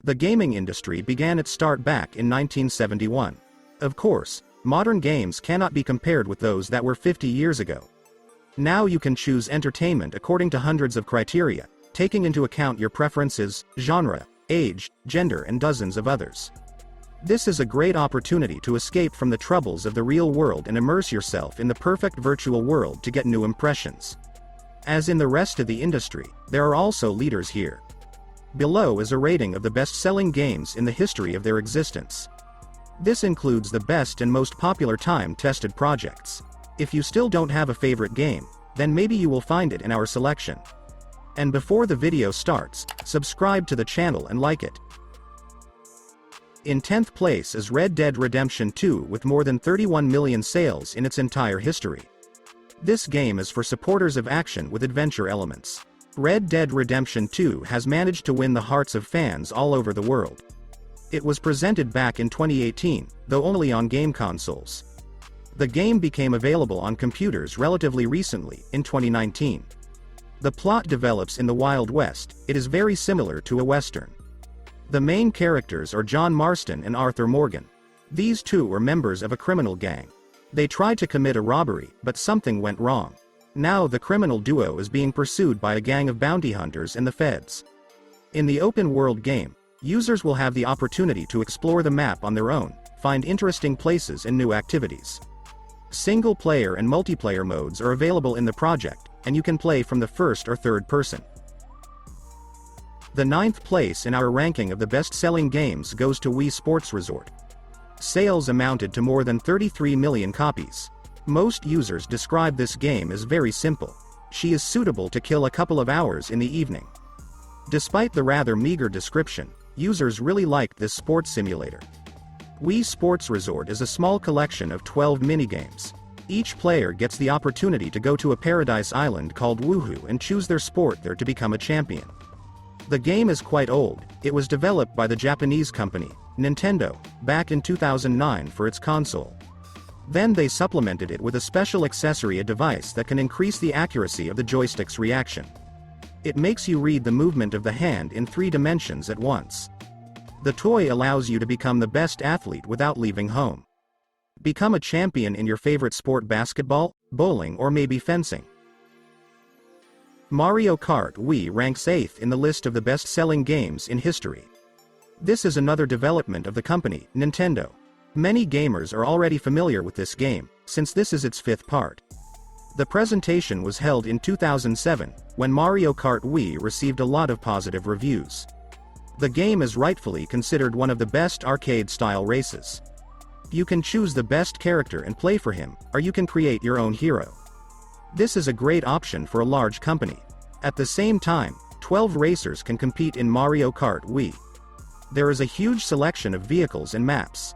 The gaming industry began its start back in 1971. Of course, modern games cannot be compared with those that were 50 years ago. Now you can choose entertainment according to hundreds of criteria, taking into account your preferences, genre, age, gender and dozens of others. This is a great opportunity to escape from the troubles of the real world and immerse yourself in the perfect virtual world to get new impressions. As in the rest of the industry, there are also leaders here. Below is a rating of the best-selling games in the history of their existence. This includes the best and most popular time-tested projects. If you still don't have a favorite game, then maybe you will find it in our selection. And before the video starts, subscribe to the channel and like it. In 10th place is Red Dead Redemption 2 with more than 31 million sales in its entire history. This game is for supporters of action with adventure elements. Red Dead Redemption 2 has managed to win the hearts of fans all over the world. It was presented back in 2018, though only on game consoles. The game became available on computers relatively recently, in 2019. The plot develops in the Wild West. It is very similar to a Western. The main characters are John Marston and Arthur Morgan. These two are members of a criminal gang. They tried to commit a robbery, but something went wrong. Now the criminal duo is being pursued by a gang of bounty hunters and the feds. In the open-world game, users will have the opportunity to explore the map on their own, find interesting places and new activities. Single-player and multiplayer modes are available in the project, and you can play from the first or third person. The 9th place in our ranking of the best-selling games goes to Wii Sports Resort. Sales amounted to more than 33 million copies. Most users describe this game as very simple. She is suitable to kill a couple of hours in the evening. Despite the rather meager description, users really liked this sports simulator. Wii Sports Resort is a small collection of 12 minigames. Each player gets the opportunity to go to a paradise island called Woohoo and choose their sport there to become a champion. The game is quite old. It was developed by the Japanese company, Nintendo, back in 2009 for its console. Then they supplemented it with a special accessory, a device that can increase the accuracy of the joystick's reaction. It makes you read the movement of the hand in 3 dimensions at once. The toy allows you to become the best athlete without leaving home. Become a champion in your favorite sport: basketball, bowling or maybe fencing. Mario Kart Wii ranks 8th in the list of the best-selling games in history. This is another development of the company, Nintendo. Many gamers are already familiar with this game, since this is its 5th part. The presentation was held in 2007, when Mario Kart Wii received a lot of positive reviews. The game is rightfully considered one of the best arcade-style races. You can choose the best character and play for him, or you can create your own hero. This is a great option for a large company. At the same time, 12 racers can compete in Mario Kart Wii. There is a huge selection of vehicles and maps.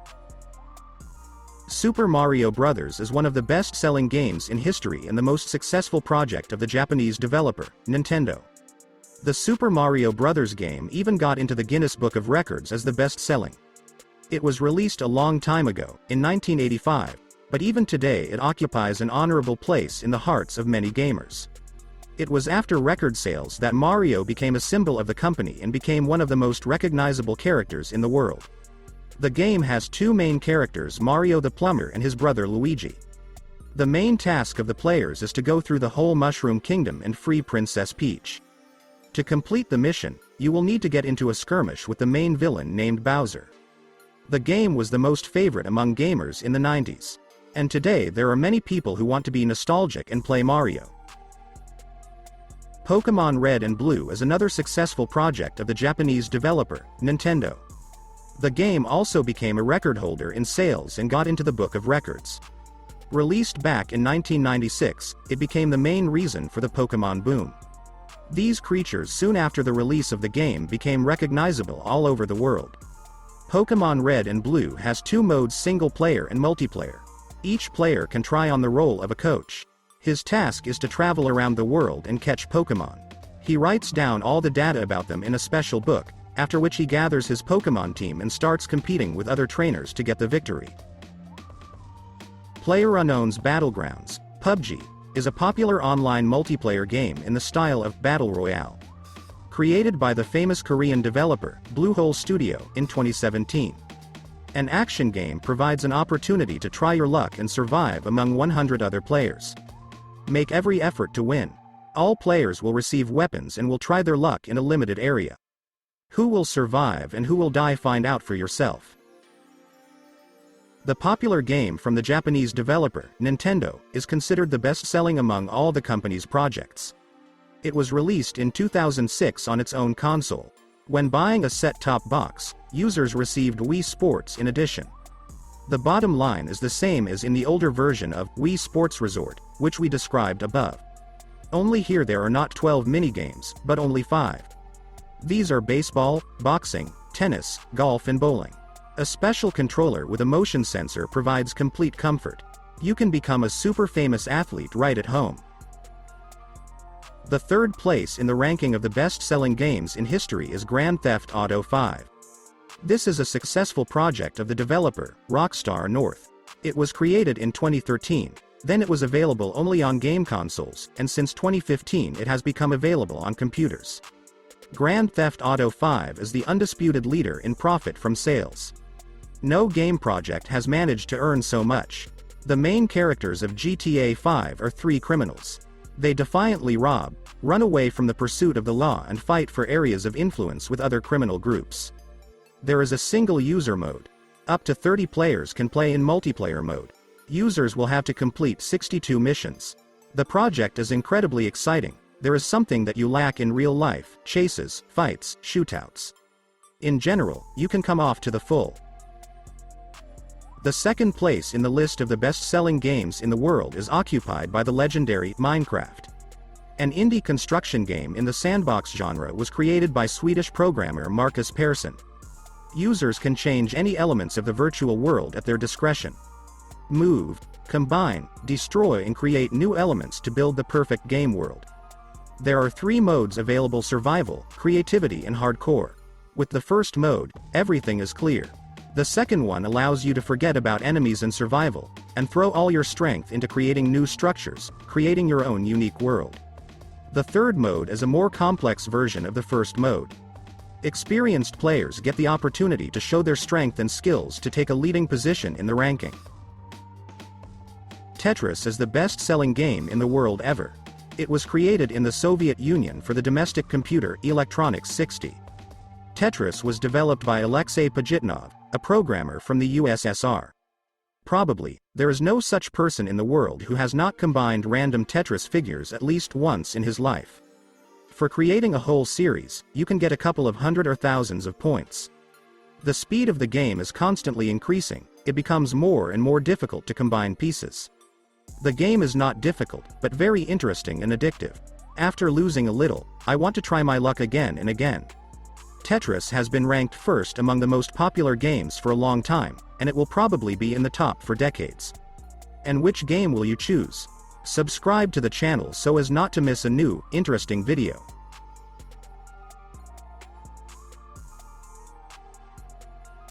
Super Mario Bros. Is one of the best-selling games in history and the most successful project of the Japanese developer, Nintendo. The Super Mario Bros. Game even got into the Guinness Book of Records as the best-selling. It was released a long time ago, in 1985, but even today it occupies an honorable place in the hearts of many gamers. It was after record sales that Mario became a symbol of the company and became one of the most recognizable characters in the world. The game has 2 main characters, Mario the plumber and his brother Luigi. The main task of the players is to go through the whole Mushroom Kingdom and free Princess Peach. To complete the mission, you will need to get into a skirmish with the main villain named Bowser. The game was the most favorite among gamers in the 90s. And today there are many people who want to be nostalgic and play Mario. Pokémon Red and Blue is another successful project of the Japanese developer, Nintendo. The game also became a record holder in sales and got into the Book of Records. Released back in 1996, it became the main reason for the Pokémon boom. These creatures soon after the release of the game became recognizable all over the world. Pokémon Red and Blue has 2 modes: single player and multiplayer. Each player can try on the role of a coach. His task is to travel around the world and catch Pokémon. He writes down all the data about them in a special book, after which he gathers his Pokémon team and starts competing with other trainers to get the victory. PlayerUnknown's Battlegrounds, PUBG, is a popular online multiplayer game in the style of Battle Royale. Created by the famous Korean developer, Bluehole Studio, in 2017. An action game provides an opportunity to try your luck and survive among 100 other players. Make every effort to win. All players will receive weapons and will try their luck in a limited area. Who will survive and who will die? Find out for yourself. The popular game from the Japanese developer, Nintendo, is considered the best-selling among all the company's projects. It was released in 2006 on its own console. When buying a set-top box, users received Wii Sports in addition. The bottom line is the same as in the older version of Wii Sports Resort, which we described above. Only here there are not 12 minigames, but only 5. These are baseball, boxing, tennis, golf and bowling. A special controller with a motion sensor provides complete comfort. You can become a super famous athlete right at home. The third place in the ranking of the best-selling games in history is Grand Theft Auto 5. This is a successful project of the developer, Rockstar North. It was created in 2013, then it was available only on game consoles, and since 2015 it has become available on computers. Grand Theft Auto 5 is the undisputed leader in profit from sales. No game project has managed to earn so much. The main characters of GTA 5 are 3 criminals. They defiantly rob, run away from the pursuit of the law and fight for areas of influence with other criminal groups. There is a single user mode. Up to 30 players can play in multiplayer mode. Users will have to complete 62 missions. The project is incredibly exciting. There is something that you lack in real life: chases, fights, shootouts. In general, you can come off to the full. The second place in the list of the best-selling games in the world is occupied by the legendary Minecraft. An indie construction game in the sandbox genre was created by Swedish programmer Marcus Persson. Users can change any elements of the virtual world at their discretion. Move, combine, destroy and create new elements to build the perfect game world. There are 3 modes available: survival, creativity and hardcore. With the first mode, everything is clear. The second one allows you to forget about enemies and survival, and throw all your strength into creating new structures, creating your own unique world. The third mode is a more complex version of the first mode. Experienced players get the opportunity to show their strength and skills to take a leading position in the ranking. Tetris is the best-selling game in the world ever. It was created in the Soviet Union for the domestic computer Electronics 60. Tetris was developed by Alexei Pajitnov, a programmer from the USSR. Probably, there is no such person in the world who has not combined random Tetris figures at least once in his life. For creating a whole series, you can get a couple of hundred or thousands of points. The speed of the game is constantly increasing. It becomes more and more difficult to combine pieces. The game is not difficult, but very interesting and addictive. After losing a little, I want to try my luck again and again. Tetris has been ranked first among the most popular games for a long time, and it will probably be in the top for decades. And which game will you choose? Subscribe to the channel so as not to miss a new, interesting video.